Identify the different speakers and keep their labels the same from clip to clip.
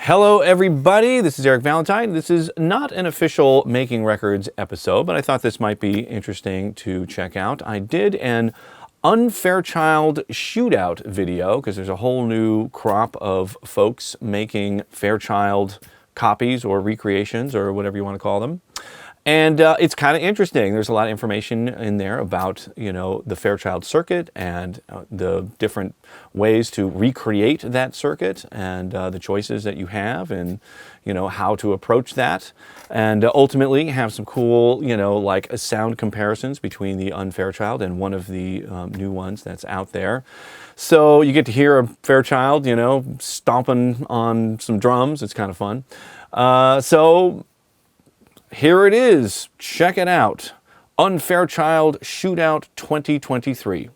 Speaker 1: Hello everybody, this is Eric Valentine. This is not an official Making Records episode, but I thought this might be interesting to check out. I did an UnFairchild Shootout video because there's a whole new crop of folks making Fairchild copies or recreations or whatever you want to call them. And it's kind of interesting. There's a lot of information in there about, the Fairchild circuit and the different ways to recreate that circuit and the choices that you have and, how to approach that. And ultimately have some cool, like sound comparisons between the UnFairchild and one of the new ones that's out there. So you get to hear a Fairchild, stomping on some drums. It's kind of fun. Here it is. Check it out. UnFairchild Shootout 2023.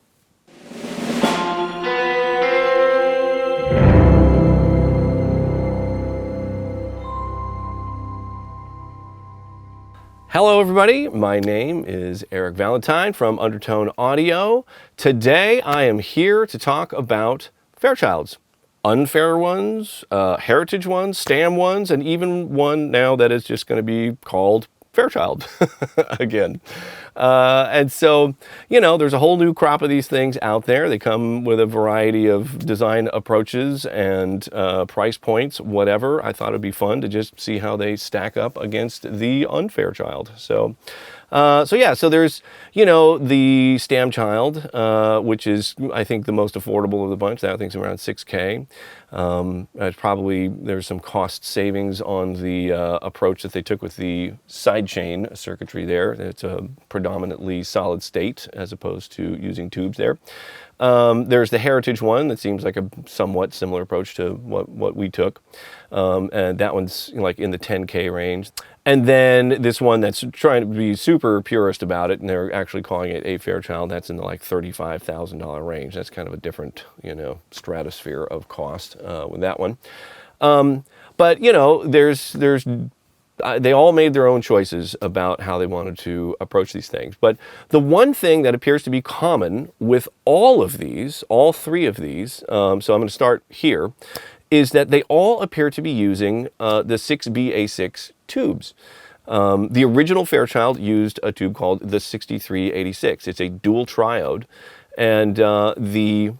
Speaker 1: Hello everybody, my name is Eric Valentine from Undertone Audio. Today I am here to talk about Fairchilds. Unfair ones, heritage ones, stam ones, and even one now that is just going to be called Fairchild again. And so, there's a whole new crop of these things out there. They come with a variety of design approaches and price points, whatever. I thought it'd be fun to just see how they stack up against the UnFairchild. So there's, the Stam Child, which is, I think, the most affordable of the bunch. That thing's around $6K. There's some cost savings on the approach that they took with the sidechain circuitry there. It's a predominantly solid state as opposed to using tubes there. There's the Heritage one that seems like a somewhat similar approach to what we took. And that one's like in the 10K range. And then this one that's trying to be super purist about it, and they're actually calling it a Fairchild, that's in the like $35,000 range. That's kind of a different, stratosphere of cost with that one. But they all made their own choices about how they wanted to approach these things. But the one thing that appears to be common with all three of these, so I'm going to start here, is that they all appear to be using the 6BA6 tubes. The original Fairchild used a tube called the 6386. It's a dual triode, and the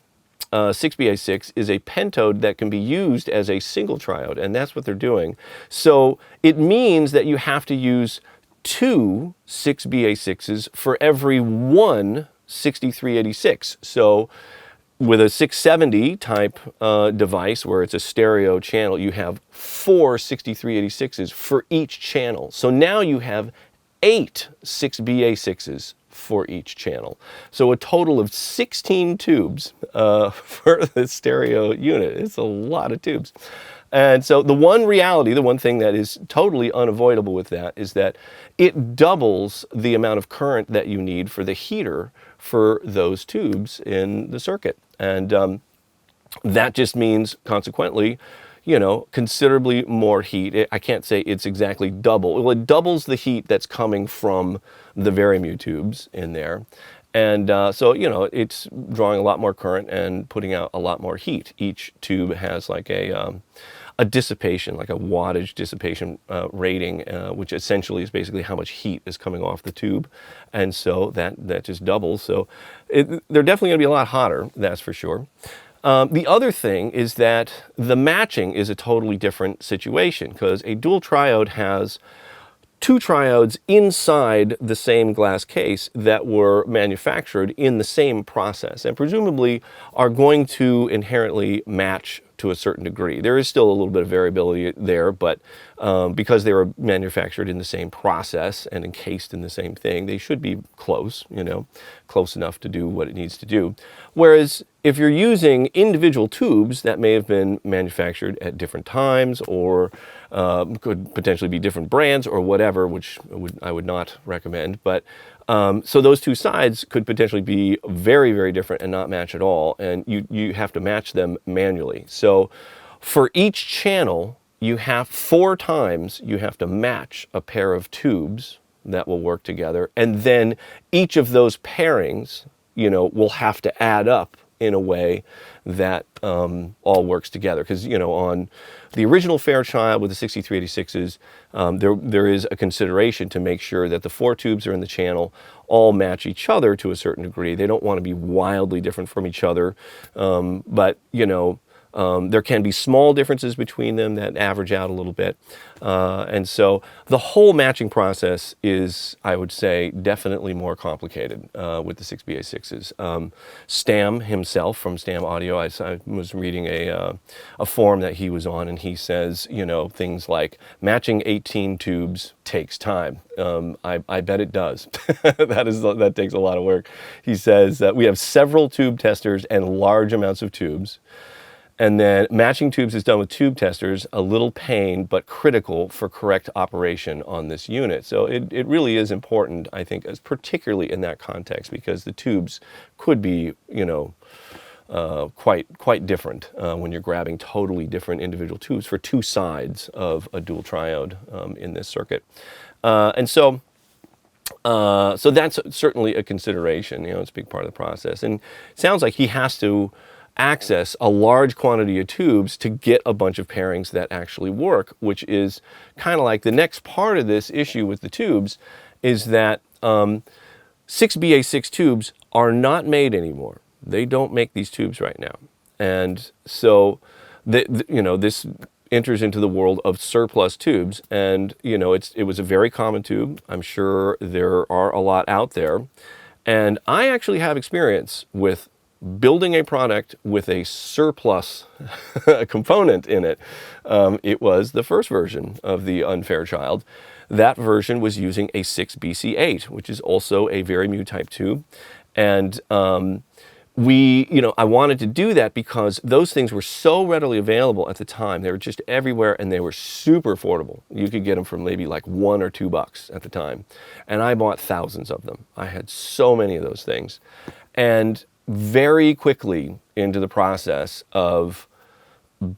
Speaker 1: 6BA6 is a pentode that can be used as a single triode, and that's what they're doing. So it means that you have to use two 6BA6s for every one 6386. So with a 670 type device where it's a stereo channel, you have four 6386s for each channel. So now you have 8 6BA6s for each channel. So a total of 16 tubes for the stereo unit. It's a lot of tubes. And so the one thing that is totally unavoidable with that is that it doubles the amount of current that you need for the heater for those tubes in the circuit. And that just means, consequently, considerably more heat. I can't say it's exactly double. Well, it doubles the heat that's coming from the Varimu tubes in there. And it's drawing a lot more current and putting out a lot more heat. Each tube has like a dissipation, like a wattage dissipation rating, which essentially is basically how much heat is coming off the tube. And so that just doubles. So they're definitely going to be a lot hotter, that's for sure. The other thing is that the matching is a totally different situation because a dual triode has two triodes inside the same glass case that were manufactured in the same process and presumably are going to inherently match to a certain degree. There is still a little bit of variability there, but because they were manufactured in the same process and encased in the same thing, they should be close, close enough to do what it needs to do. Whereas if you're using individual tubes that may have been manufactured at different times or could potentially be different brands or whatever, which I would not recommend, but so those two sides could potentially be very, very different and not match at all, and you have to match them manually. So for each channel, you have 4 times you have to match a pair of tubes that will work together, and then each of those pairings, will have to add up in a way that all works together. Because, on the original Fairchild with the 6386s, there is a consideration to make sure that the 4 tubes are in the channel all match each other to a certain degree. They don't want to be wildly different from each other, but, there can be small differences between them that average out a little bit. And so the whole matching process is, I would say, definitely more complicated with the 6BA6s. Stam himself from Stam Audio, I was reading a forum that he was on, and he says, things like matching 18 tubes takes time. I bet it does. That takes a lot of work. He says that we have several tube testers and large amounts of tubes. And then matching tubes is done with tube testers, a little pain, but critical for correct operation on this unit. So it really is important, I think, particularly in that context, because the tubes could be, quite different when you're grabbing totally different individual tubes for 2 sides of a dual triode in this circuit. So that's certainly a consideration. It's a big part of the process. And it sounds like he has to access a large quantity of tubes to get a bunch of pairings that actually work, which is kind of like the next part of this issue with the tubes is that 6BA6 tubes are not made anymore. They don't make these tubes right now. And so, this enters into the world of surplus tubes. And, it was a very common tube. I'm sure there are a lot out there. And I actually have experience with building a product with a surplus component in it. It was the first version of the UnFairchild. That version was using a 6BC8, which is also a very mu type tube. And I wanted to do that because those things were so readily available at the time. They were just everywhere, and they were super affordable. You could get them for maybe like $1 or $2 at the time. And I bought thousands of them. I had so many of those things. And very quickly into the process of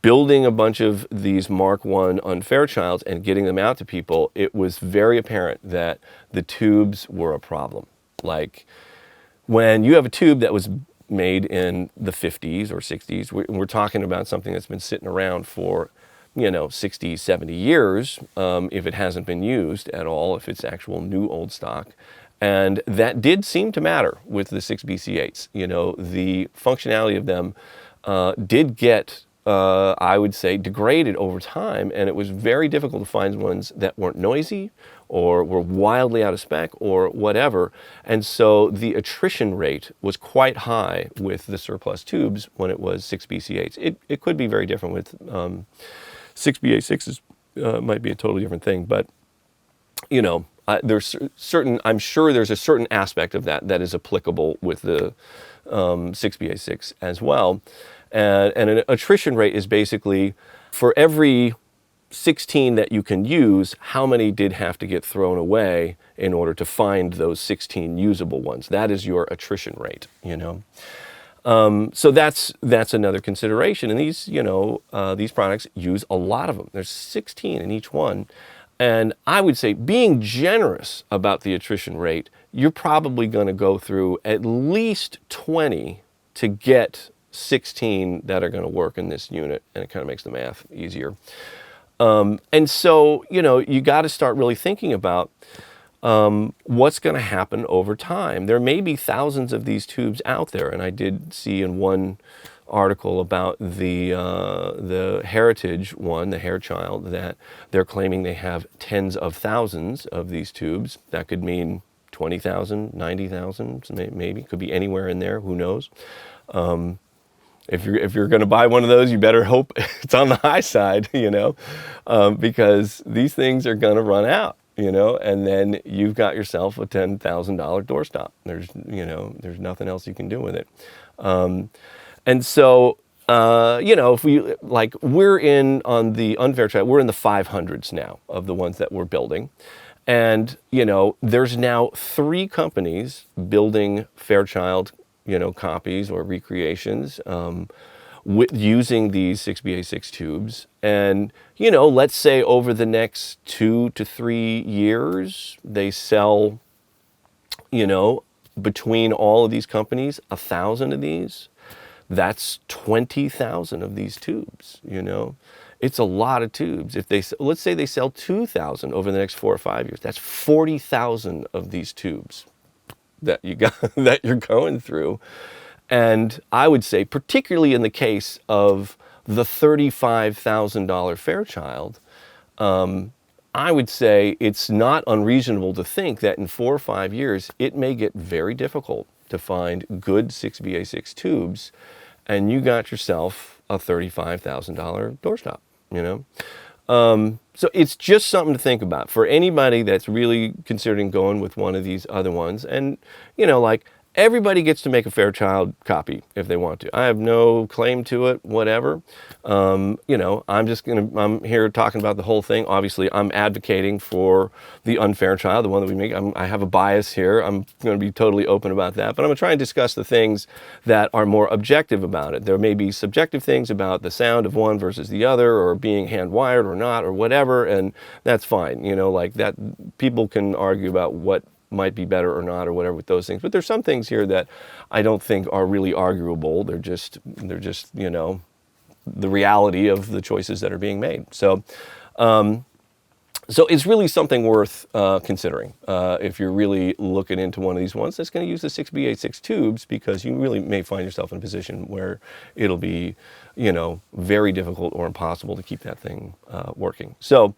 Speaker 1: building a bunch of these Mark I UnFairchilds and getting them out to people, it was very apparent that the tubes were a problem. Like, when you have a tube that was made in the 50s or 60s, we're talking about something that's been sitting around for 60, 70 years, if it hasn't been used at all, if it's actual new old stock. And that did seem to matter with the 6BC8s. The functionality of them did get, I would say, degraded over time, and it was very difficult to find ones that weren't noisy or were wildly out of spec or whatever. And so the attrition rate was quite high with the surplus tubes when it was 6BC8s. It could be very different with 6BA6s, might be a totally different thing, but there's I'm sure there's a certain aspect of that is applicable with the 6BA6 as well. And an attrition rate is basically for every 16 that you can use, how many did have to get thrown away in order to find those 16 usable ones. That is your attrition rate, So that's another consideration. And these products use a lot of them. There's 16 in each one. And I would say, being generous about the attrition rate, you're probably going to go through at least 20 to get 16 that are going to work in this unit, and it kind of makes the math easier. And so, you got to start really thinking about what's going to happen over time. There may be thousands of these tubes out there, and I did see in one article about the Heritage one, the Fairchild, that they're claiming they have tens of thousands of these tubes. That could mean 20,000, 90,000, maybe. Could be anywhere in there. Who knows? If you're going to buy one of those, you better hope it's on the high side, because these things are going to run out, and then you've got yourself a $10,000 doorstop. There's nothing else you can do with it. And so, if we're on the UnFairchild, we're in the 500s now of the ones that we're building. And, there's now 3 companies building Fairchild, copies or recreations using these 6BA6 tubes. And, let's say over the next 2 to 3 years, they sell, between all of these companies, 1,000 of these. That's 20,000 of these tubes, you know. It's a lot of tubes. If they, let's say they sell 2,000 over the next 4 or 5 years, that's 40,000 of these tubes that you got that you're going through. And I would say, particularly in the case of the $35,000 Fairchild, I would say it's not unreasonable to think that in 4 or 5 years, it may get very difficult to find good 6BA6 tubes, and you got yourself a $35,000 doorstop, you know? So it's just something to think about for anybody that's really considering going with one of these other ones. And, you know, like, everybody gets to make a Fairchild copy if they want to. I have no claim to it, whatever. You know, I'm here talking about the whole thing. Obviously, I'm advocating for the UnFairchild, the one that we make. I have a bias here. I'm going to be totally open about that. But I'm going to try and discuss the things that are more objective about it. There may be subjective things about the sound of one versus the other, or being hand-wired or not, or whatever, and that's fine. You know, like that, people can argue about what might be better or not or whatever with those things. But there's some things here that I don't think are really arguable. They're just, you know, the reality of the choices that are being made. So, so it's really something worth considering if you're really looking into one of these ones that's going to use the 6BA6 tubes, because you really may find yourself in a position where it'll be, you know, very difficult or impossible to keep that thing working. So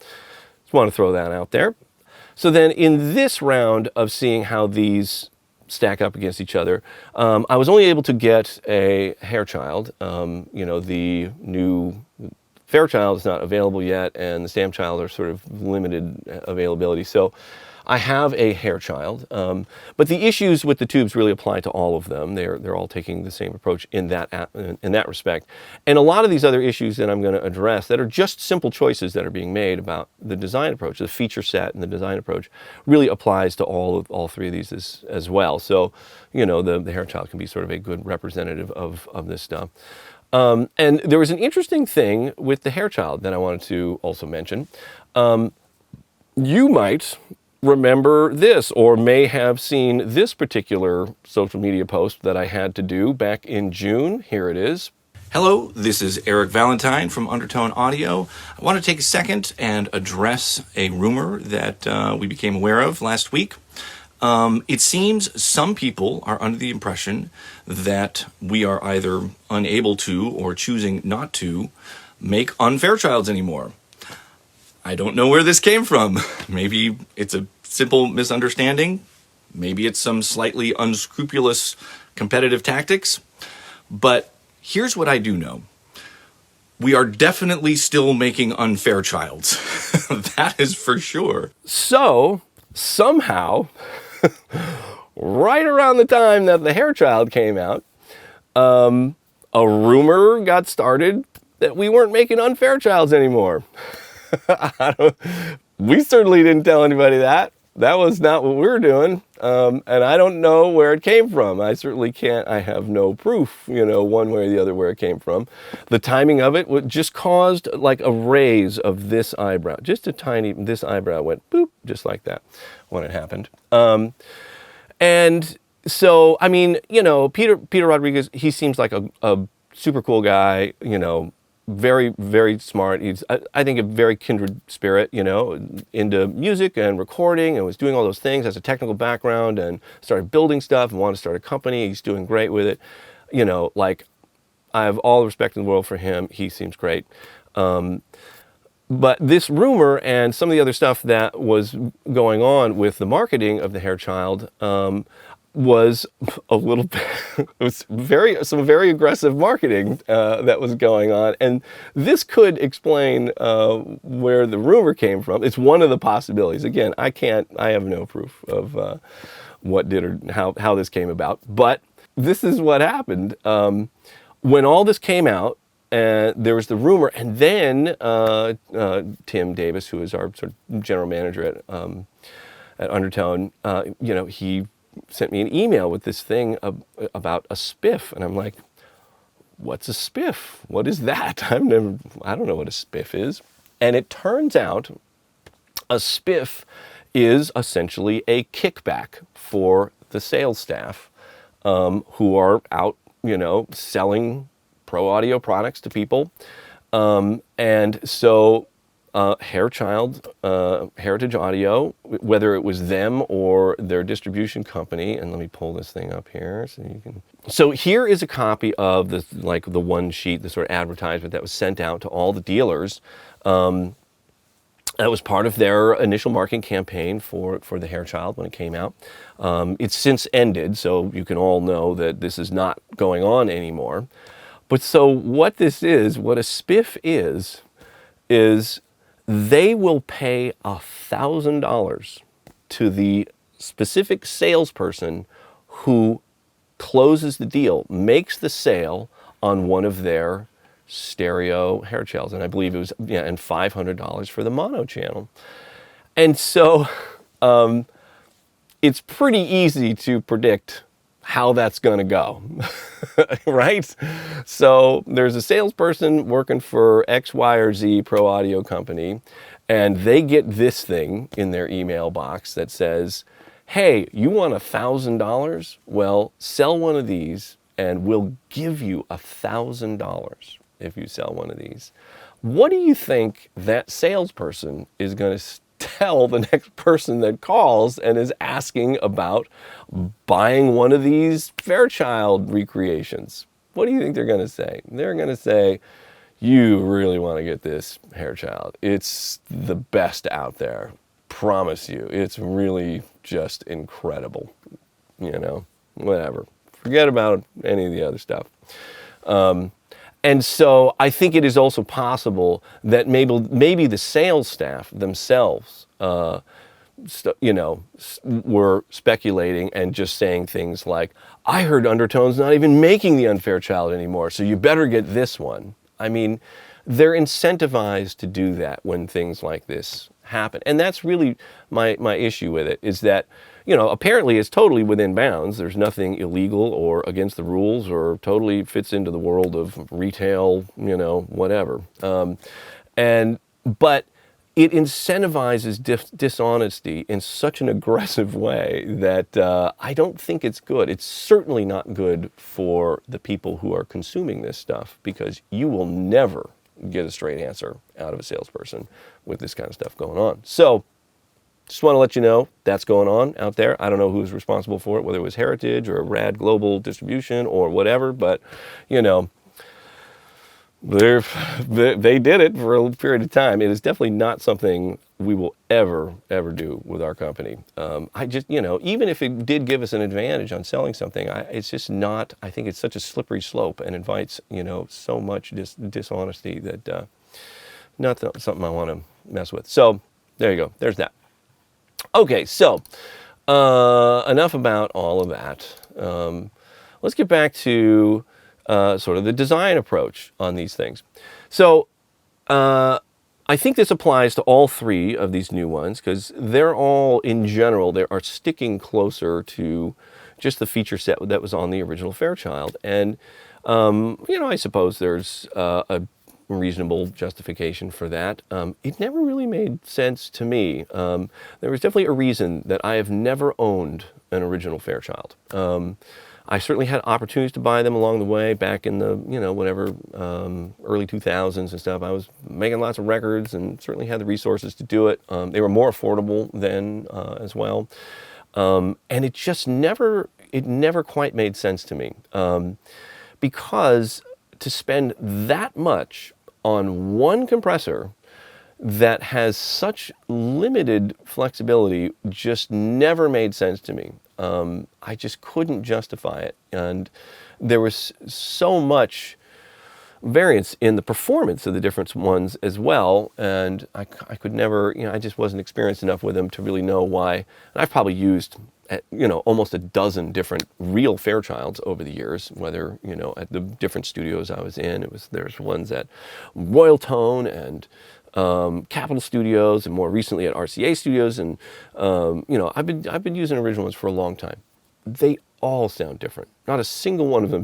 Speaker 1: just want to throw that out there. So then in this round of seeing how these stack up against each other, I was only able to get a Fairchild. You know, the new Fairchild is not available yet, and the Stamchild are sort of limited availability. So I have a Fairchild, but the issues with the tubes really apply to all of them. They're all taking the same approach in that respect. And a lot of these other issues that I'm going to address that are just simple choices that are being made about the design approach, the feature set and the design approach, really applies to all three of these as well. So, you know, the Fairchild can be sort of a good representative of this stuff. And there was an interesting thing with the Fairchild that I wanted to also mention. You might remember this, or may have seen this particular social media post that I had to do back in June. Here it is.
Speaker 2: Hello, this is Eric Valentine from Undertone Audio. I want to take a second and address a rumor that we became aware of last week. It seems some people are under the impression that we are either unable to or choosing not to make UnFairchilds anymore. I don't know where this came from. Maybe it's a simple misunderstanding. Maybe it's some slightly unscrupulous competitive tactics. But here's what I do know. We are definitely still making UnFairchilds. That is for sure.
Speaker 1: So, somehow, right around the time that the Fairchild came out, a rumor got started that we weren't making UnFairchilds anymore. We certainly didn't tell anybody that. That was not what we were doing. And I don't know where it came from. I certainly can't, I have no proof, you know, one way or the other where it came from. The timing of it just caused like a raise of this eyebrow. Just a tiny, this eyebrow went boop, just like that when it happened. And so, I mean, you know, Peter Rodriguez, he seems like a super cool guy, you know, very, very smart. He's, I think, a very kindred spirit, you know, into music and recording, and was doing all those things, has a technical background, and started building stuff and wanted to start a company. He's doing great with it. You know, like, I have all the respect in the world for him. He seems great. But this rumor and some of the other stuff that was going on with the marketing of the Fairchild was a little bit, it was some very aggressive marketing that was going on. And this could explain where the rumor came from. It's one of the possibilities. Again, I have no proof of what did or how this came about. But this is what happened. When all this came out, there was the rumor, and then Tim Davis, who is our sort of general manager at Undertone, you know, he sent me an email with this thing about a spiff, and I'm like, what's a spiff? What is that? I don't know what a spiff is. And it turns out a spiff is essentially a kickback for the sales staff who are out selling pro audio products to people. And so Fairchild, Heritage Audio, whether it was them or their distribution company, and let me pull this thing up here so you can. So here is a copy of the one sheet, the sort of advertisement that was sent out to all the dealers. That was part of their initial marketing campaign for the Fairchild when it came out. It's since ended, so you can all know that this is not going on anymore. But so what this is, what a spiff is they will pay $1,000 to the specific salesperson who closes the deal, makes the sale on one of their stereo Fairchilds, and I believe it was and $500 for the mono channel. And so it's pretty easy to predict how that's going to go, right? So there's a salesperson working for X, Y, or Z pro audio company, and they get this thing in their email box that says, hey, you want $1,000? Well, sell one of these and we'll give you $1,000 if you sell one of these. What do you think that salesperson is going to tell the next person that calls and is asking about buying one of these Fairchild recreations? What do you think they're going to say? They're going to say, you really want to get this Fairchild. It's the best out there. Promise you. It's really just incredible. Whatever. Forget about any of the other stuff. And so I think it is also possible that maybe the sales staff themselves, were speculating and just saying things like, I heard Undertone's not even making the UnFairchild anymore, so you better get this one. I mean, they're incentivized to do that when things like this happen. And that's really my issue with it, is that apparently it's totally within bounds. There's nothing illegal or against the rules or totally fits into the world of retail, whatever. But it incentivizes dishonesty in such an aggressive way that I don't think it's good. It's certainly not good for the people who are consuming this stuff, because you will never get a straight answer out of a salesperson with this kind of stuff going on. So just want to let you know that's going on out there. I don't know who's responsible for it, whether it was Heritage or Rad Global Distribution or whatever, but they did it for a period of time. It is definitely not something we will ever do with our company. I just, even if it did give us an advantage on selling something, it's just not. I think it's such a slippery slope and invites, so much dishonesty that not something I want to mess with. So there you go. There's that. Okay, so enough about all of that. Let's get back to sort of the design approach on these things. So I think this applies to all three of these new ones, because they're all, in general, they are sticking closer to just the feature set that was on the original Fairchild. And, I suppose there's a reasonable justification for that. It never really made sense to me. There was definitely a reason that I have never owned an original Fairchild. I certainly had opportunities to buy them along the way back in the, early 2000s and stuff. I was making lots of records and certainly had the resources to do it. They were more affordable then as well. And it just never quite made sense to me. Because to spend that much on one compressor that has such limited flexibility just never made sense to me. I just couldn't justify it. And there was so much variance in the performance of the different ones as well. And I could never, I just wasn't experienced enough with them to really know why. And I've probably used, almost a dozen different real Fairchilds over the years, whether, at the different studios I was in. There's ones at Royal Tone and Capitol Studios, and more recently at RCA Studios, and I've been using original ones for a long time. They all sound different. Not a single one of them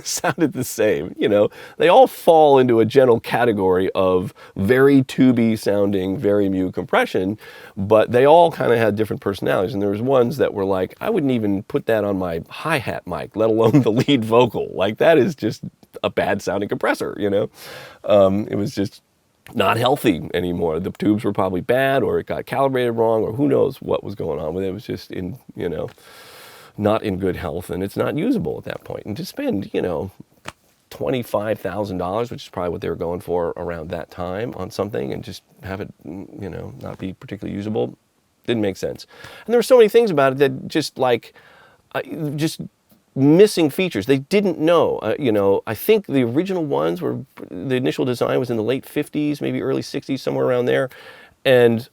Speaker 1: sounded the same. You know, they all fall into a general category of very tubey sounding, very mute compression, but they all kind of had different personalities. And there was ones that were like, I wouldn't even put that on my hi-hat mic, let alone the lead vocal. Like, that is just a bad sounding compressor, you know? It was just not healthy anymore. The tubes were probably bad, or it got calibrated wrong, or who knows what was going on with it. It was just in, you know, not in good health, and it's not usable at that point. And to spend, you know, $25,000, which is probably what they were going for around that time, on something and just have it, you know, not be particularly usable, didn't make sense. And there were so many things about it that just like, just missing features. They didn't know. You know, I think the original ones were, the initial design was in the late 50s, maybe early 60s, somewhere around there. And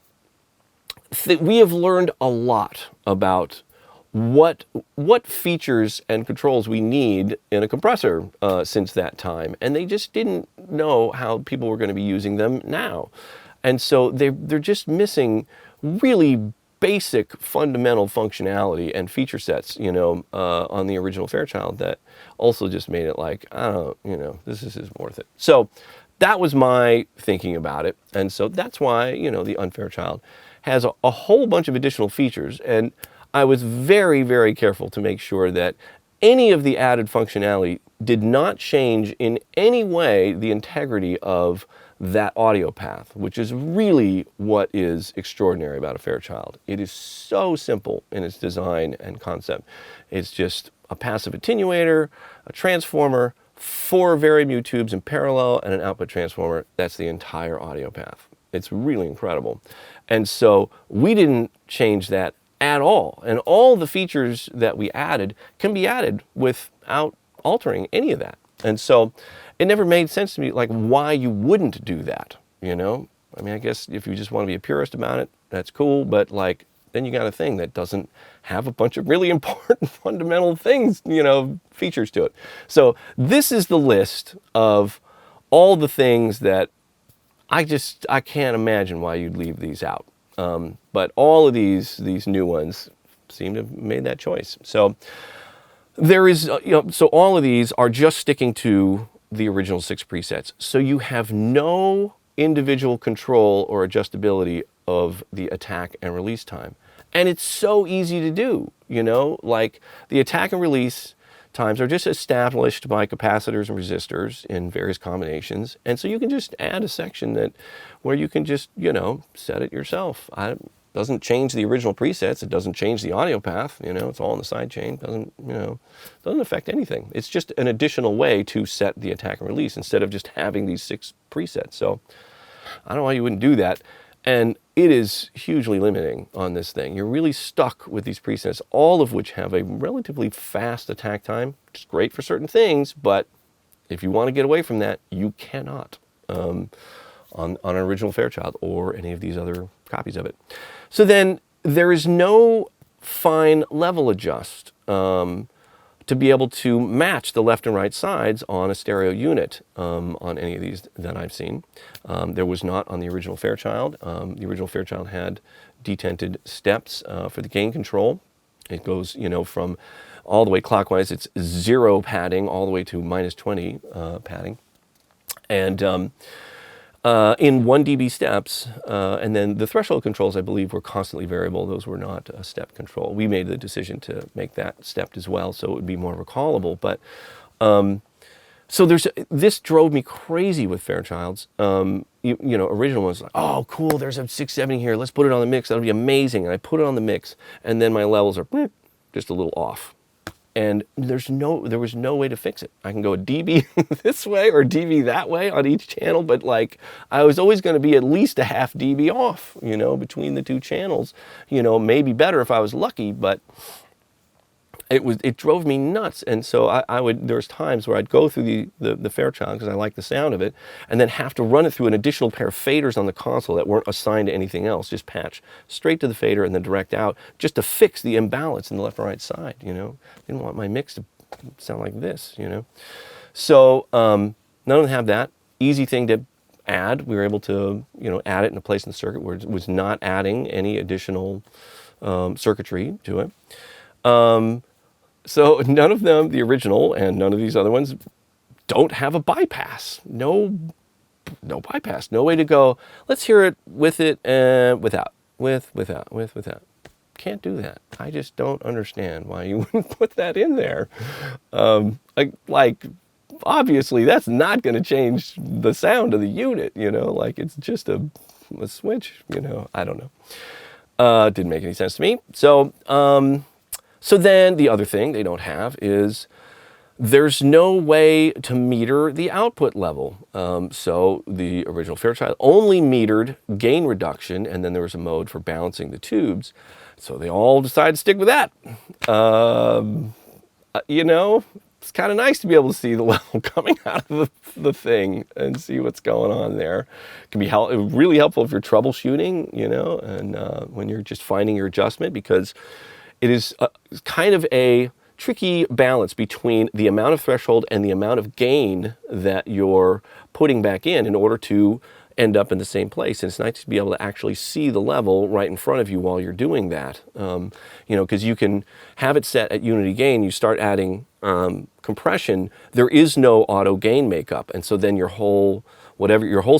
Speaker 1: we have learned a lot about what features and controls we need in a compressor since that time, and they just didn't know how people were going to be using them now. And so they're just missing really basic fundamental functionality and feature sets, you know, on the original Fairchild, that also just made it like, I don't, you know, this isn't worth it. So that was my thinking about it. And so that's why, you know, the UnFairchild has a whole bunch of additional features. And I was very, very careful to make sure that any of the added functionality did not change in any way the integrity of that audio path, which is really what is extraordinary about a Fairchild. It is so simple in its design and concept. It's just a passive attenuator, a transformer, 4 very mute tubes in parallel, and an output transformer. That's the entire audio path. It's really incredible. And so we didn't change that at all. And all the features that we added can be added without altering any of that. And so it never made sense to me, like, why you wouldn't do that, you know? I mean, I guess if you just want to be a purist about it, that's cool, but like, then you got a thing that doesn't have a bunch of really important fundamental things, you know, features to it. So this is the list of all the things that I can't imagine why you'd leave these out. But all of these new ones seem to have made that choice. So there is, you know, so all of these are just sticking to the original 6 presets. So you have no individual control or adjustability of the attack and release time. And it's so easy to do, you know, like the attack and release times are just established by capacitors and resistors in various combinations. And so you can just add a section where you can just, you know, set it yourself. It doesn't change the original presets. It doesn't change the audio path. You know, it's all in the side chain. Doesn't affect anything. It's just an additional way to set the attack and release instead of just having these 6 presets. So I don't know why you wouldn't do that. And it is hugely limiting on this thing. You're really stuck with these presets, all of which have a relatively fast attack time, which is great for certain things, but if you want to get away from that, you cannot on an original Fairchild or any of these other copies of it. So then there is no fine level adjust to be able to match the left and right sides on a stereo unit on any of these that I've seen. There was not on the original Fairchild. The original Fairchild had detented steps for the gain control. It goes, you know, from all the way clockwise, it's 0 padding all the way to -20 padding. And in 1 dB steps, and then the threshold controls, I believe, were constantly variable. Those were not a step control. We made the decision to make that stepped as well, so it would be more recallable. But so this drove me crazy with Fairchilds. You know, original ones like, oh, cool, there's a 670 here. Let's put it on the mix. That'll be amazing. And I put it on the mix, and then my levels are just a little off. And there was no way to fix it. I can go a dB this way or dB that way on each channel, but like I was always going to be at least a half dB off, you know, between the 2 channels. You know, maybe better if I was lucky, but it drove me nuts. And so there's times where I'd go through the Fairchild because I like the sound of it, and then have to run it through an additional pair of faders on the console that weren't assigned to anything else, just patch straight to the fader and then direct out, just to fix the imbalance in the left and right side, you know. I didn't want my mix to sound like this, you know. So none of them have that. Easy thing to add. We were able to, you know, add it in a place in the circuit where it was not adding any additional circuitry to it. So none of them, the original and none of these other ones, don't have a bypass. No bypass. No way to go, let's hear it with it and without. Without. Can't do that. I just don't understand why you wouldn't put that in there. Like, obviously, that's not going to change the sound of the unit, like it's just a switch, I don't know. Didn't make any sense to me. So then the other thing they don't have is there's no way to meter the output level. So the original Fairchild only metered gain reduction, and then there was a mode for balancing the tubes. So they all decided to stick with that. It's kind of nice to be able to see the level coming out of the thing and see what's going on there. It can be really helpful if you're troubleshooting, and when you're just finding your adjustment, because it is kind of a tricky balance between the amount of threshold and the amount of gain that you're putting back in order to end up in the same place. And it's nice to be able to actually see the level right in front of you while you're doing that. Because you can have it set at unity gain, you start adding compression, there is no auto gain makeup. And so then your whole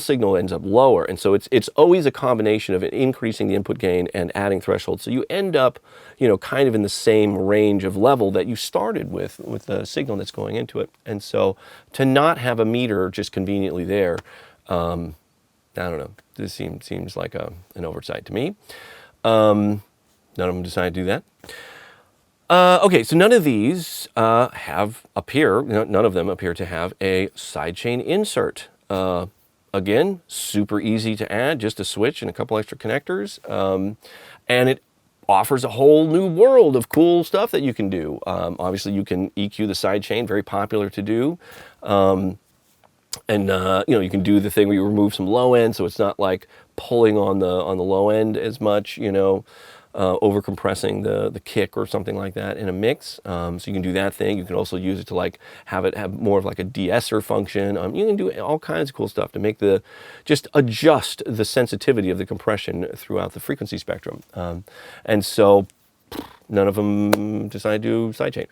Speaker 1: signal ends up lower. And so it's always a combination of increasing the input gain and adding threshold. So you end up, kind of in the same range of level that you started with the signal that's going into it. And so to not have a meter just conveniently there, I don't know. This seems like an oversight to me. None of them decided to do that. Okay, so none of these none of them appear to have a sidechain insert. Again, super easy to add, just a switch and a couple extra connectors. And it offers a whole new world of cool stuff that you can do. Obviously, you can EQ the sidechain, very popular to do. And you can do the thing where you remove some low end, so it's not like pulling on the low end as much, over compressing the kick or something like that in a mix. So you can do that thing. You can also use it to have more of like a de-esser function. You can do all kinds of cool stuff to just adjust the sensitivity of the compression throughout the frequency spectrum. And so none of them decided to do sidechain.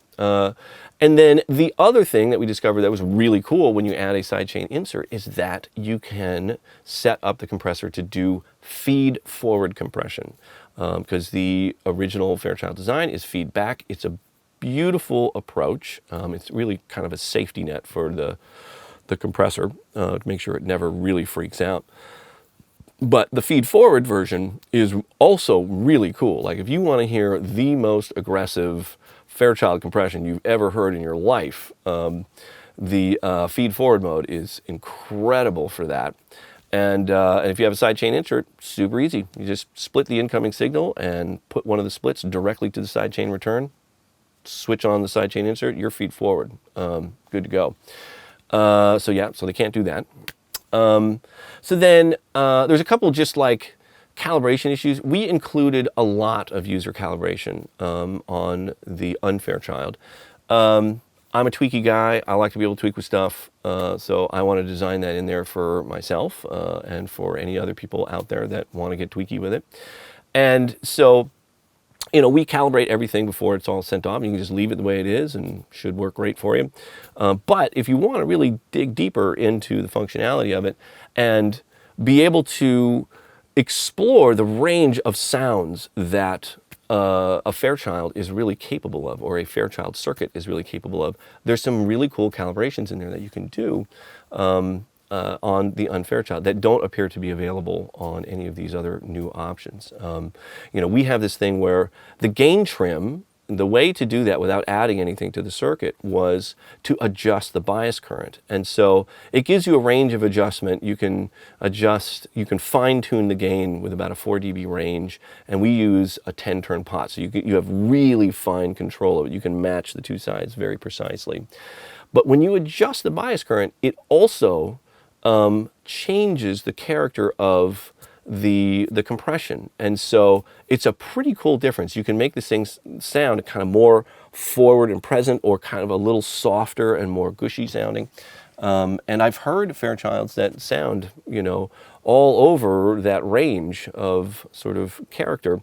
Speaker 1: And then the other thing that we discovered that was really cool when you add a sidechain insert is that you can set up the compressor to do feed-forward compression. Because the original Fairchild design is feedback. It's a beautiful approach. It's really kind of a safety net for the compressor to make sure it never really freaks out. But the feed-forward version is also really cool. Like if you want to hear the most aggressive Fairchild compression you've ever heard in your life, the feed-forward mode is incredible for that. And if you have a sidechain insert, super easy. You just split the incoming signal and put one of the splits directly to the sidechain return. Switch on the sidechain insert, you're feed forward. Good to go. So they can't do that. So then there's a couple just like calibration issues. We included a lot of user calibration on the UnFairchild. I'm a tweaky guy. I like to be able to tweak with stuff. So I want to design that in there for myself and for any other people out there that want to get tweaky with it. And so, we calibrate everything before it's all sent off. You can just leave it the way it is and should work great for you. But if you want to really dig deeper into the functionality of it and be able to explore the range of sounds that a Fairchild is really capable of, or a Fairchild circuit is really capable of, there's some really cool calibrations in there that you can do on the UnFairchild that don't appear to be available on any of these other new options. We have this thing where the gain trim, the way to do that without adding anything to the circuit was to adjust the bias current. And so it gives you a range of adjustment. You can fine tune the gain with about a 4 dB range, and we use a 10-turn pot. So you have really fine control of it. You can match the two sides very precisely. But when you adjust the bias current, it also changes the character of the compression. And so it's a pretty cool difference. You can make this thing sound kind of more forward and present, or kind of a little softer and more gushy sounding. And I've heard Fairchilds that sound, all over that range of sort of character.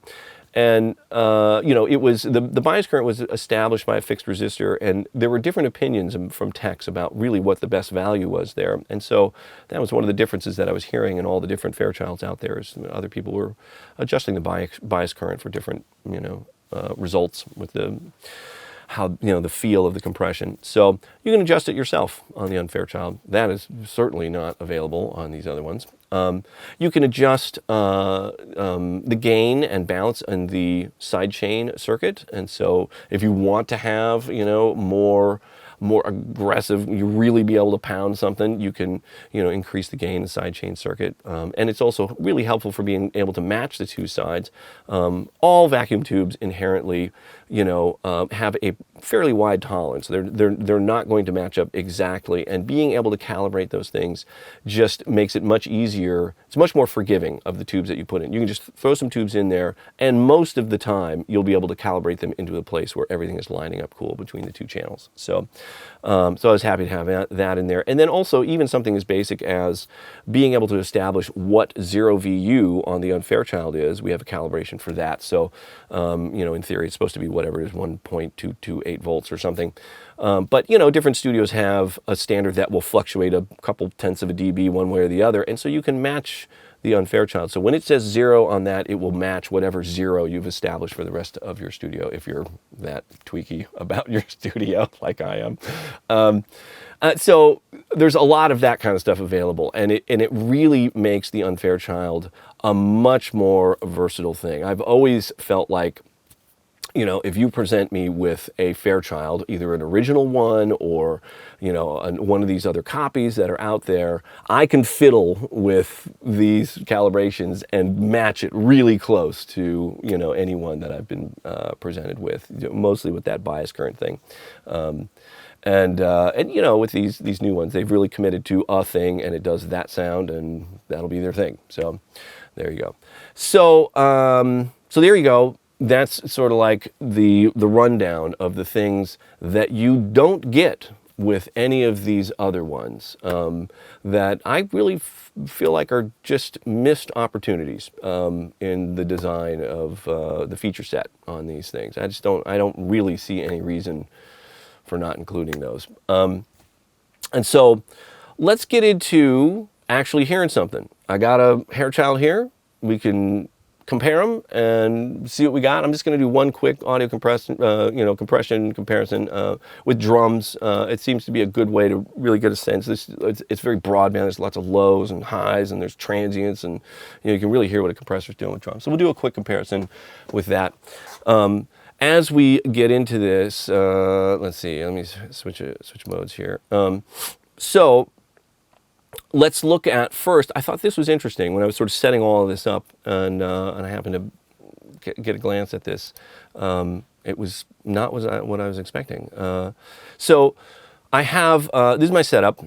Speaker 1: And it was the bias current was established by a fixed resistor, and there were different opinions from techs about really what the best value was there. And so that was one of the differences that I was hearing in all the different Fairchilds out there. Is other people were adjusting the bias current for different results with the the feel of the compression. So you can adjust it yourself on the UnFairchild. That is certainly not available on these other ones. You can adjust the gain and bounce in the sidechain circuit, and so if you want to have more aggressive, you really be able to pound something, you can increase the gain in the sidechain circuit, and it's also really helpful for being able to match the two sides. All vacuum tubes inherently have a fairly wide tolerance. They're not going to match up exactly, and being able to calibrate those things just makes it much easier. It's much more forgiving of the tubes that you put in. You can just throw some tubes in there, and most of the time you'll be able to calibrate them into a place where everything is lining up cool between the two channels. So I was happy to have that in there. And then also even something as basic as being able to establish what 0VU on the UnFairchild is. We have a calibration for that. So in theory it's supposed to be whatever it is, 1.228 volts or something. But different studios have a standard that will fluctuate a couple tenths of a dB one way or the other, and so you can match the UnFairchild. So when it says 0 on that, it will match whatever 0 you've established for the rest of your studio, if you're that tweaky about your studio like I am. So there's a lot of that kind of stuff available, and it really makes the UnFairchild a much more versatile thing. I've always felt like, if you present me with a Fairchild, either an original one or, one of these other copies that are out there, I can fiddle with these calibrations and match it really close to, any one that I've been presented with, mostly with that bias current thing. And with these new ones, they've really committed to a thing, and it does that sound, and that'll be their thing. So there you go. So there you go. That's sort of like the rundown of the things that you don't get with any of these other ones, that I really feel like are just missed opportunities in the design of the feature set on these things. I don't really see any reason for not including those. And so let's get into actually hearing something. I got a Fairchild here. We can compare them and see what we got. I'm just going to do one quick audio compression comparison with drums. It seems to be a good way to really get a sense. It's very broadband. There's lots of lows and highs, and there's transients, and you can really hear what a compressor's doing with drums. So we'll do a quick comparison with that. As we get into this, let's see. Let me switch modes here. So let's look at first. I thought this was interesting when I was sort of setting all of this up, and I happened to get a glance at this. It was not what I was expecting. So I have this is my setup.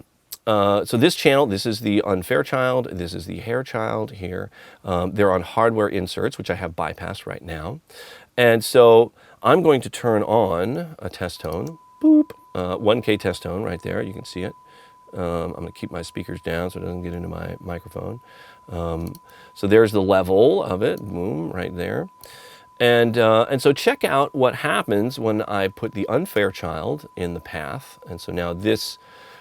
Speaker 1: So this channel, this is the UnFairchild. This is the Fairchild here. They're on hardware inserts, which I have bypassed right now. And so I'm going to turn on a test tone. Boop. 1K test tone right there. You can see it. I'm going to keep my speakers down so it doesn't get into my microphone. So there's the level of it, boom, right there. And so check out what happens when I put the UnFairchild in the path. And so now this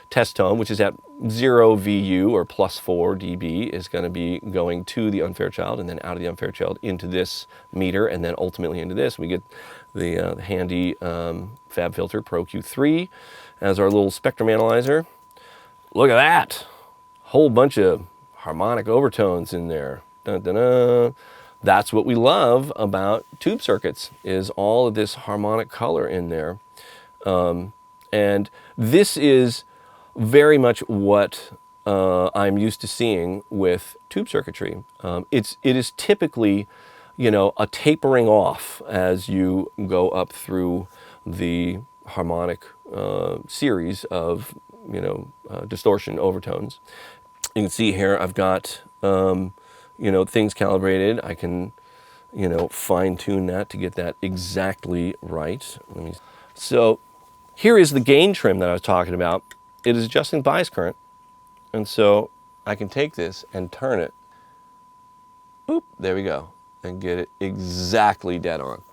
Speaker 1: test tone, which is at 0 VU or plus 4 dB, is going to be going to the UnFairchild and then out of the UnFairchild into this meter and then ultimately into this. We get the handy Fab Filter Pro Q3 as our little spectrum analyzer. Look at that! Whole bunch of harmonic overtones in there. Dun, dun, dun. That's what we love about tube circuits, is all of this harmonic color in there. And this is very much what I'm used to seeing with tube circuitry. It is typically, a tapering off as you go up through the harmonic series of distortion overtones. You can see here I've got things calibrated. I can fine tune that to get that exactly right. So here is the gain trim that I was talking about. It is adjusting bias current, and so I can take this and turn it. Oop, there we go. and get it exactly dead on.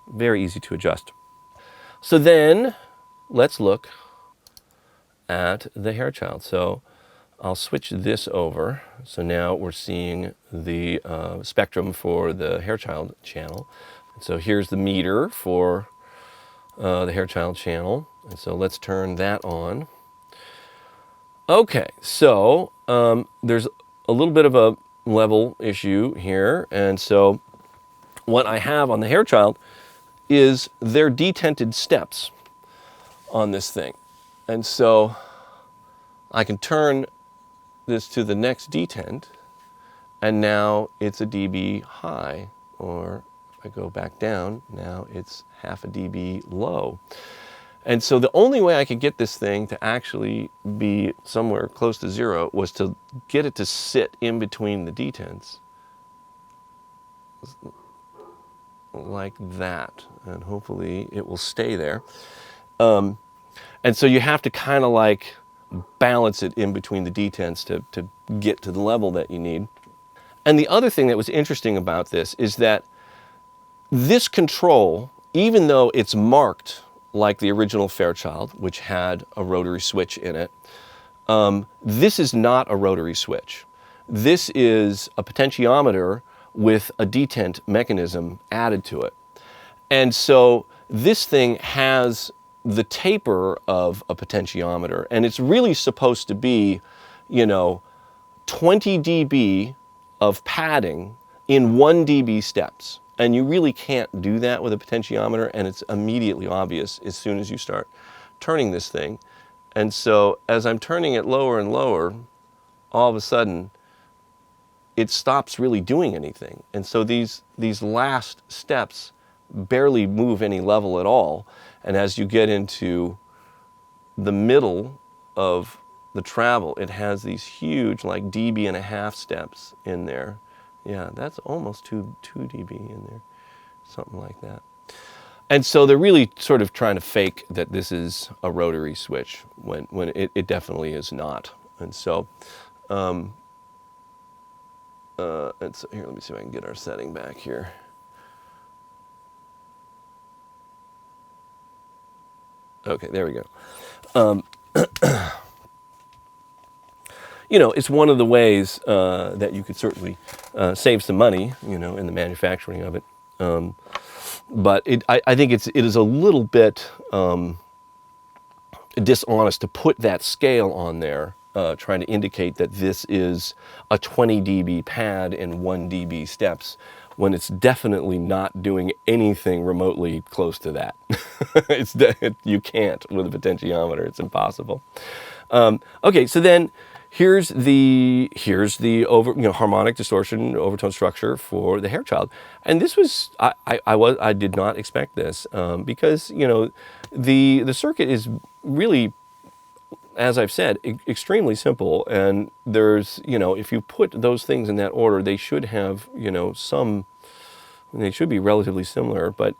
Speaker 1: Very easy to adjust. So then let's look at the Fairchild. So I'll switch this over. So now we're seeing the spectrum for the Fairchild channel. So here's the meter for the Fairchild channel. And so let's turn that on. Okay, so there's a little bit of a level issue here. And so what I have on the Fairchild is their detented steps on this thing. And so I can turn this to the next detent, and now it's a dB high, or if I go back down, now it's half a dB low. And so the only way I could get this thing to actually be somewhere close to zero was to get it to sit in between the detents like that, and hopefully it will stay there. And so you have to kind of like balance it in between the detents to get to the level that you need. And the other thing that was interesting about this is that this control, even though it's marked like the original Fairchild, which had a rotary switch in it, this is not a rotary switch. This is a potentiometer with a detent mechanism added to it. And so this thing has the taper of a potentiometer, and it's really supposed to be, 20 dB of padding in 1 dB steps. And you really can't do that with a potentiometer, and it's immediately obvious as soon as you start turning this thing. And so as I'm turning it lower and lower, all of a sudden it stops really doing anything. And so these last steps barely move any level at all. And as you get into the middle of the travel, it has these huge, like dB and a half steps in there. Yeah, that's almost 2 dB in there, something like that. And so they're really sort of trying to fake that this is a rotary switch when it definitely is not. And so, here, let me see if I can get our setting back here. Okay, there we go. It's one of the ways that you could certainly save some money, in the manufacturing of it. But I think it is a little bit dishonest to put that scale on there, trying to indicate that this is a 20 dB pad in 1 dB steps, when it's definitely not doing anything remotely close to that. You can't with a potentiometer. It's impossible. Okay, so then here's the harmonic distortion overtone structure for the Fairchild, and this was I did not expect this because the circuit is really, as I've said, extremely simple, and there's if you put those things in that order, they should have they should be relatively similar, but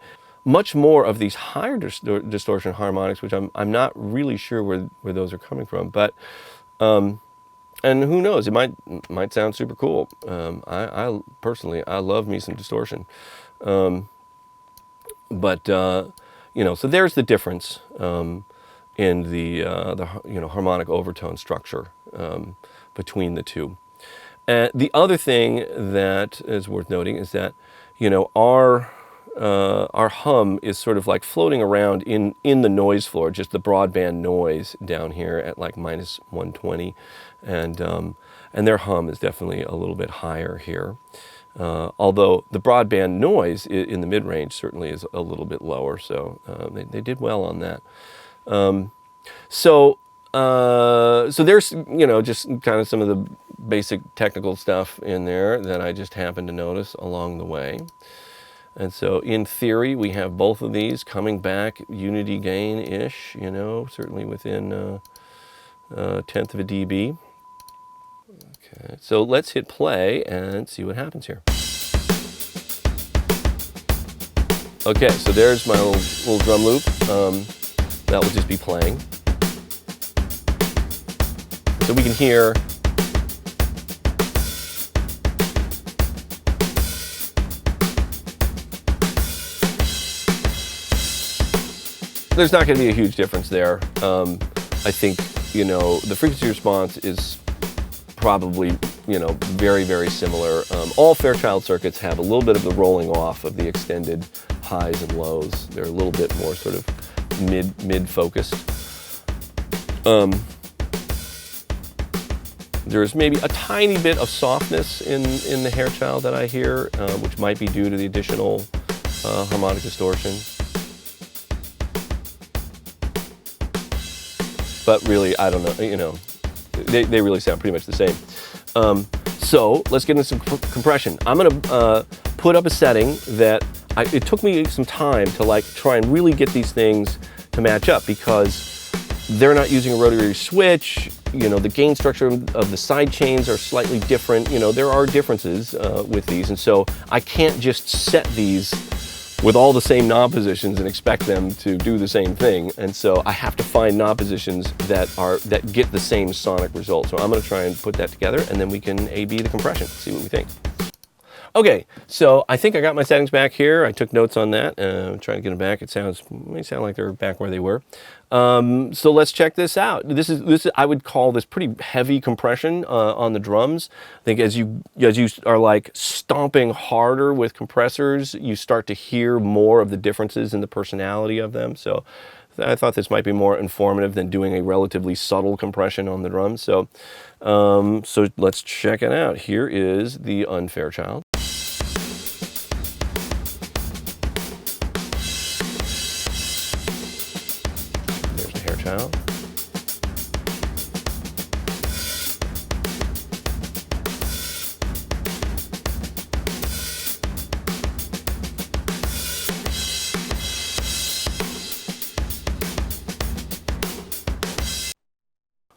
Speaker 1: much more of these higher distortion harmonics, which I'm not really sure where those are coming from, but and who knows, it might sound super cool. I personally love me some distortion, but so there's the difference in the harmonic overtone structure between the two. And the other thing that is worth noting is that our hum is sort of like floating around in the noise floor, just the broadband noise down here at like minus 120, and their hum is definitely a little bit higher here. Although the broadband noise in the mid-range certainly is a little bit lower, so they did well on that. So there's just kind of some of the basic technical stuff in there that I just happened to notice along the way. And so in theory, we have both of these coming back unity gain-ish, certainly within a tenth of a dB. Okay, so let's hit play and see what happens here. Okay, so there's my little drum loop. That will just be playing. So we can hear there's not going to be a huge difference there. I think, you know, the frequency response is probably, you know, very, very similar. All Fairchild circuits have a little bit of the rolling off of the extended highs and lows. They're a little bit more sort of mid-focused. There's maybe a tiny bit of softness in the Fairchild that I hear, which might be due to the additional harmonic distortion. But really, I don't know, you know, they really sound pretty much the same. So let's get into some compression. I'm gonna put up a setting that it took me some time to like try and really get these things to match up, because they're not using a rotary switch. You know, the gain structure of the side chains are slightly different. You know, there are differences with these, and so I can't just set these with all the same knob positions and expect them to do the same thing. And so I have to find knob positions that get the same sonic result. So I'm gonna try and put that together, and then we can A/B the compression, see what we think. Okay, so I think I got my settings back here. I took notes on that. I'm trying to get them back. It may sound like they're back where they were. So let's check this out. This is I would call this pretty heavy compression on the drums. I think as you are like stomping harder with compressors, you start to hear more of the differences in the personality of them. So I thought this might be more informative than doing a relatively subtle compression on the drums. So so let's check it out. Here is the UnFairchild. Fairchild.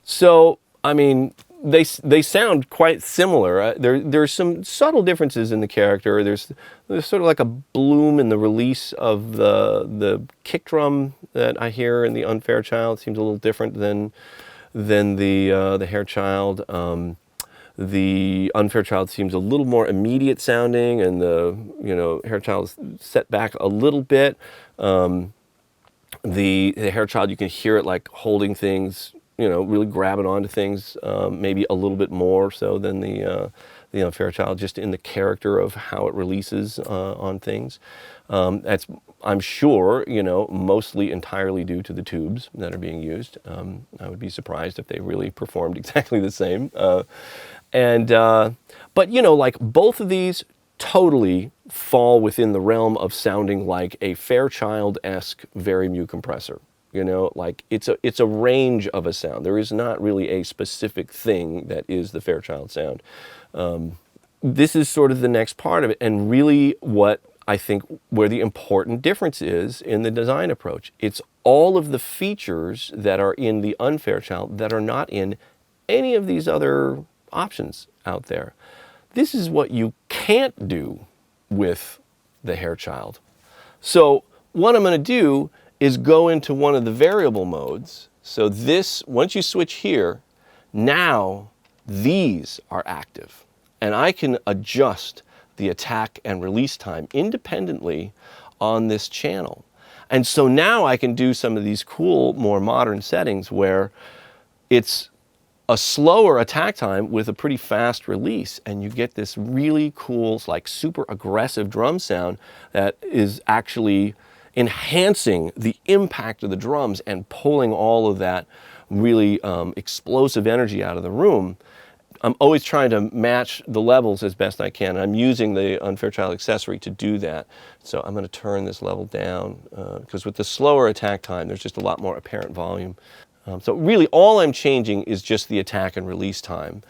Speaker 1: So, I mean, they sound quite similar. There's some subtle differences in the character. There's sort of like a bloom in the release of the kick drum that I hear in the UnFairchild. Seems a little different than the Fairchild. The UnFairchild seems a little more immediate sounding, and the Fairchild is set back a little bit. The Fairchild, you can hear it like holding things, really grabbing onto things, maybe a little bit more so than the UnFairchild, just in the character of how it releases on things. That's, I'm sure, mostly entirely due to the tubes that are being used. I would be surprised if they really performed exactly the same. But like both of these totally fall within the realm of sounding like a Fairchild-esque Very-Mu compressor. Like it's a range of a sound. There is not really a specific thing that is the Fairchild sound. This is sort of the next part of it, and really what I think where the important difference is in the design approach. It's all of the features that are in the UnFairchild that are not in any of these other options out there. This is what you can't do with the Fairchild. So what I'm going to do is go into one of the variable modes. So this, once you switch here, now these are active. And I can adjust the attack and release time independently on this channel. And so now I can do some of these cool, more modern settings where it's a slower attack time with a pretty fast release, and you get this really cool, like super aggressive drum sound that is actually enhancing the impact of the drums and pulling all of that really explosive energy out of the room. I'm always trying to match the levels as best I can. I'm using the UnFairchild accessory to do that. So I'm going to turn this level down because with the slower attack time, there's just a lot more apparent volume. So really all I'm changing is just the attack and release time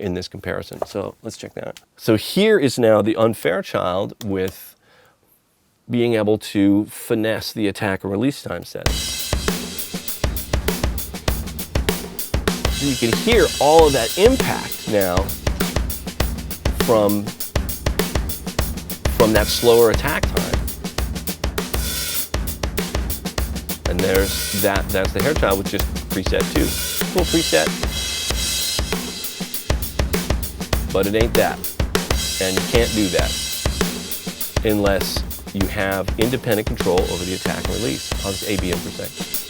Speaker 1: in this comparison. So let's check that out. So here is now the UnFairchild with being able to finesse the attack and release time settings. So you can hear all of that impact now from that slower attack time. And there's that's the Fairchild with just preset 2. Cool preset. But it ain't that. And you can't do that unless you have independent control over the attack and release. I'll just ABM for a second.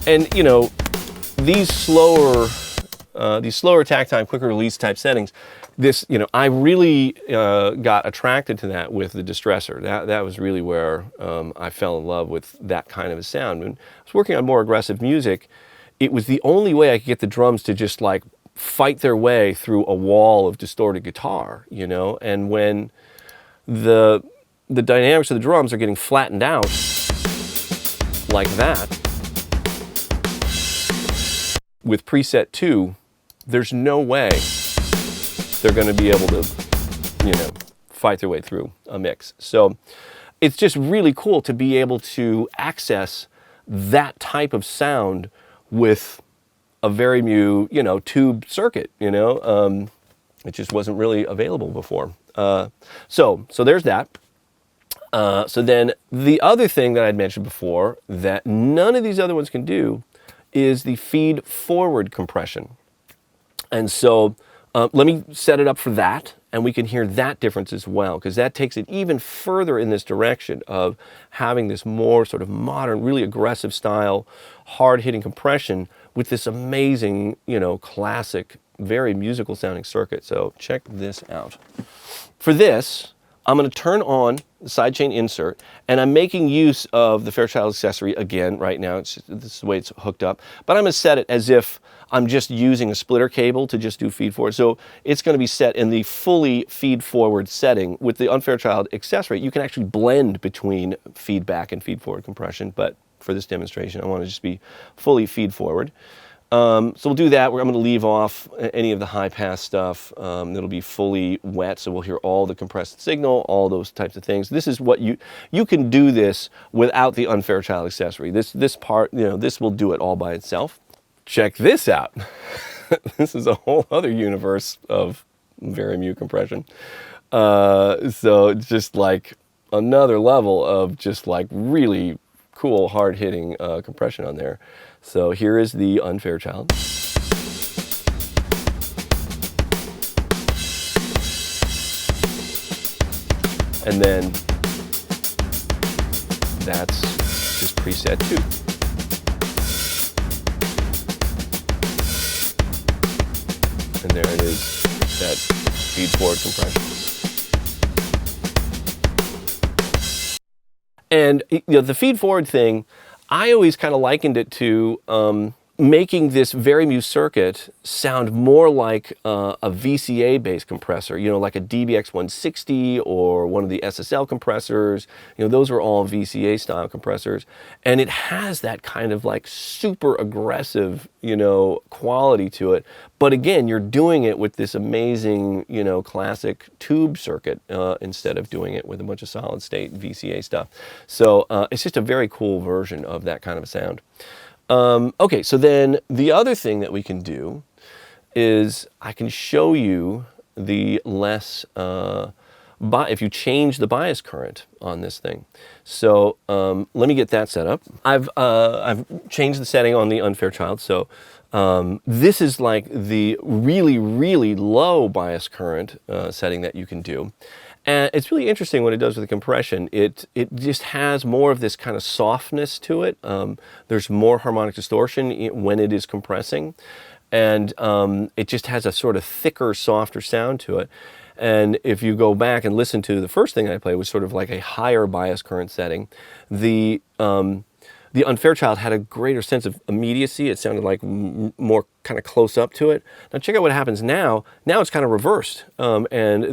Speaker 1: And you know, these slower attack time, quicker release type settings, I really got attracted to that with the distressor. That was really where I fell in love with that kind of a sound. When I was working on more aggressive music, it was the only way I could get the drums to just like fight their way through a wall of distorted guitar, you know. And when the dynamics of the drums are getting flattened out like that, with preset 2, there's no way they're going to be able to, fight their way through a mix. So it's just really cool to be able to access that type of sound with a very new, tube circuit, it just wasn't really available before. So there's that. So then the other thing that I'd mentioned before that none of these other ones can do is the feed forward compression. And so let me set it up for that, and we can hear that difference as well, because that takes it even further in this direction of having this more sort of modern, really aggressive style, hard-hitting compression with this amazing, classic, very musical sounding circuit. So check this out. For this, I'm going to turn on the sidechain insert, and I'm making use of the Fairchild accessory again right now. This is the way it's hooked up. But I'm going to set it as if I'm just using a splitter cable to just do feed forward. So it's going to be set in the fully feed forward setting. With the UnFairchild accessory, you can actually blend between feedback and feed forward compression. But for this demonstration, I want to just be fully feed forward. So we'll do that. I'm going to leave off any of the high pass stuff. It'll be fully wet, so we'll hear all the compressed signal, all those types of things. This is what you can do this without the UnFairchild accessory. This part, this will do it all by itself. Check this out. This is a whole other universe of very mute compression. So it's just like another level of just like really cool, hard-hitting compression on there. So here is the UnFairchild. And then that's just preset 2. And there it is, that feed forward compression. And the feed forward thing, I always kind of likened it to making this very mute circuit sound more like a VCA-based compressor, like a DBX 160 or one of the SSL compressors. Those are all VCA-style compressors. And it has that kind of like super aggressive, quality to it. But again, you're doing it with this amazing, classic tube circuit instead of doing it with a bunch of solid-state VCA stuff. So it's just a very cool version of that kind of sound. Okay, so then the other thing that we can do is I can show you the less, if you change the bias current on this thing. So let me get that set up. I've changed the setting on the UnFairchild. So this is like the really, really low bias current setting that you can do. And it's really interesting what it does with the compression. It just has more of this kind of softness to it. There's more harmonic distortion when it is compressing. And it just has a sort of thicker, softer sound to it. And if you go back and listen to the first thing I played, was sort of like a higher bias current setting. The UnFairchild had a greater sense of immediacy. It sounded like more kind of close up to it. Now check out what happens now. Now it's kind of reversed. And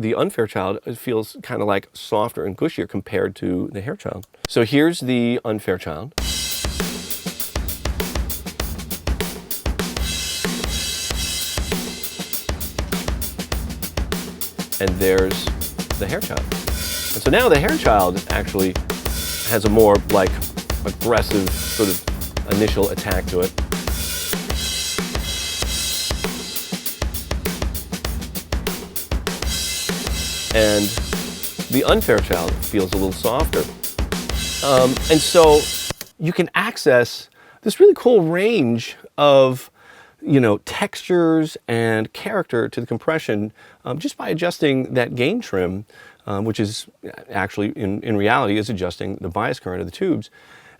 Speaker 1: the UnFairchild feels kind of like softer and gushier compared to the Hairchild. So here's the UnFairchild. And there's the Hairchild. And so now the Hairchild actually has a more like aggressive sort of initial attack to it. And the UnFairchild feels a little softer. And so you can access this really cool range of textures and character to the compression just by adjusting that gain trim, which is actually in reality is adjusting the bias current of the tubes.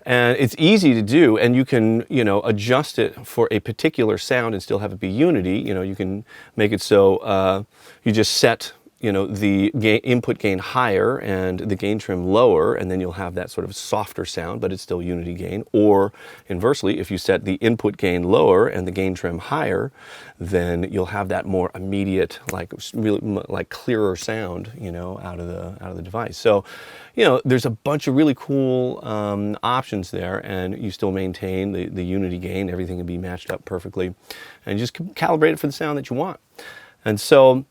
Speaker 1: And it's easy to do, and you can adjust it for a particular sound and still have it be unity. You can make it so you just set the input gain higher and the gain trim lower, and then you'll have that sort of softer sound, but it's still unity gain. Or inversely, if you set the input gain lower and the gain trim higher, then you'll have that more immediate, really clearer sound, out of the device. So, there's a bunch of really cool options there, and you still maintain the unity gain. Everything can be matched up perfectly, and you just calibrate it for the sound that you want. And so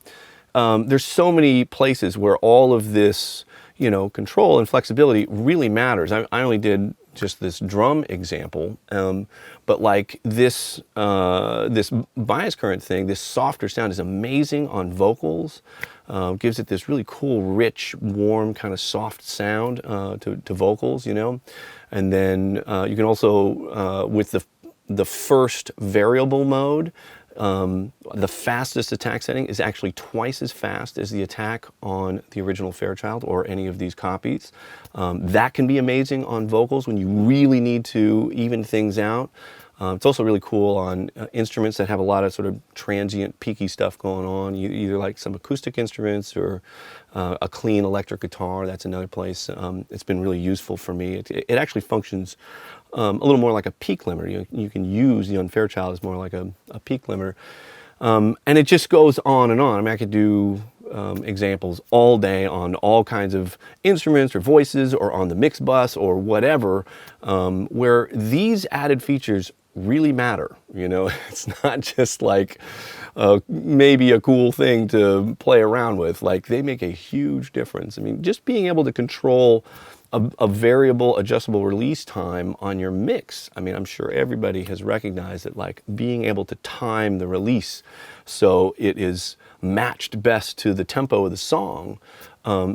Speaker 1: there's so many places where all of this, control and flexibility really matters. I only did just this drum example, but like this bias current thing, this softer sound is amazing on vocals. Gives it this really cool, rich, warm, kind of soft sound to vocals, And then you can also, with the first variable mode, the fastest attack setting is actually twice as fast as the attack on the original Fairchild or any of these copies. That can be amazing on vocals when you really need to even things out. It's also really cool on instruments that have a lot of sort of transient, peaky stuff going on. Either like some acoustic instruments or a clean electric guitar. That's another place. It's been really useful for me. It actually functions a little more like a peak limiter. You can use the UnFairchild as more like a peak limiter. And it just goes on and on. I mean, I could do examples all day on all kinds of instruments or voices or on the mix bus or whatever, where these added features really matter. It's not just like maybe a cool thing to play around with. Like, they make a huge difference. I mean, just being able to control a variable adjustable release time on your mix. I mean, I'm sure everybody has recognized that, like, being able to time the release so it is matched best to the tempo of the song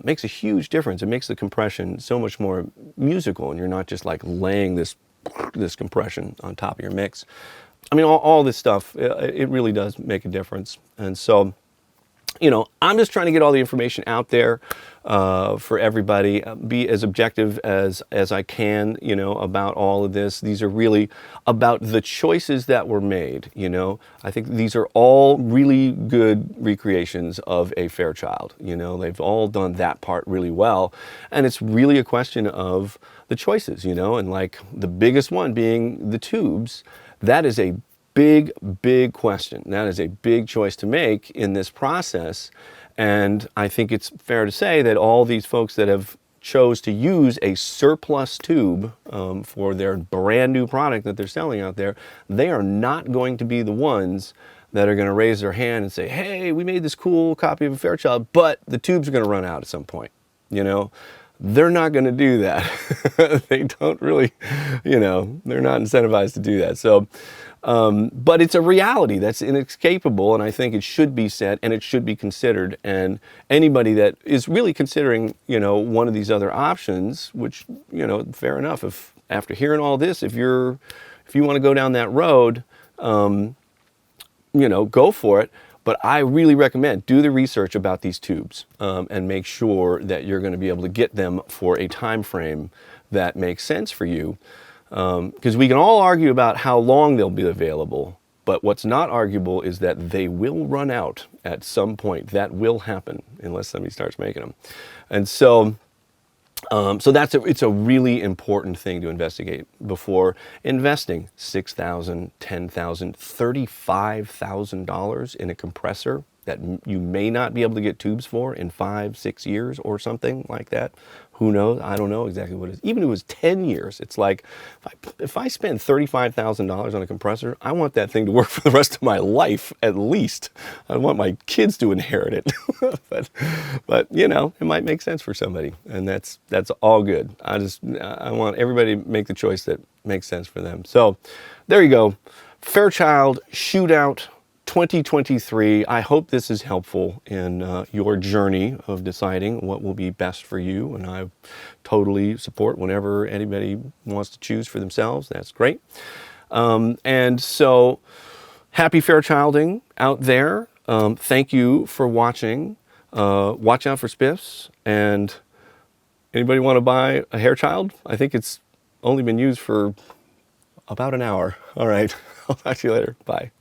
Speaker 1: makes a huge difference. It makes the compression so much more musical, and you're not just like laying this compression on top of your mix. I mean, all this stuff, it really does make a difference. And so, I'm just trying to get all the information out there for everybody, be as objective as I can, about all of this. These are really about the choices that were made, I think these are all really good recreations of a Fairchild. They've all done that part really well. And it's really a question of the choices, and like the biggest one being the tubes. That is a big question. That is a big choice to make in this process. And I think it's fair to say that all these folks that have chose to use a surplus tube for their brand new product that they're selling out there, they are not going to be the ones that are going to raise their hand and say, hey, we made this cool copy of a Fairchild, but the tubes are going to run out at some point. They're not going to do that. They don't really, they're not incentivized to do that. So, but it's a reality that's inescapable, and I think it should be said and it should be considered. And anybody that is really considering, one of these other options, which, fair enough. If after hearing all this, if you want to go down that road, go for it. But I really recommend do the research about these tubes and make sure that you're going to be able to get them for a time frame that makes sense for you. Because we can all argue about how long they'll be available, but what's not arguable is that they will run out at some point. That will happen unless somebody starts making them. And so it's a really important thing to investigate before investing $6,000, $10,000, $35,000 in a compressor that you may not be able to get tubes for in 5-6 years or something like that. Who knows? I don't know exactly what it is. Even if it was 10 years, it's like, if I spend $35,000 on a compressor, I want that thing to work for the rest of my life, at least. I want my kids to inherit it. but it might make sense for somebody, and that's all good. I want everybody to make the choice that makes sense for them. So there you go. Fairchild Shootout 2023. I hope this is helpful in your journey of deciding what will be best for you, and I totally support whenever anybody wants to choose for themselves. That's great. And so, happy Fairchilding out there. Thank you for watching. Watch out for spiffs. And anybody want to buy a hair child? I think it's only been used for about an hour. All right. I'll talk to you later. Bye.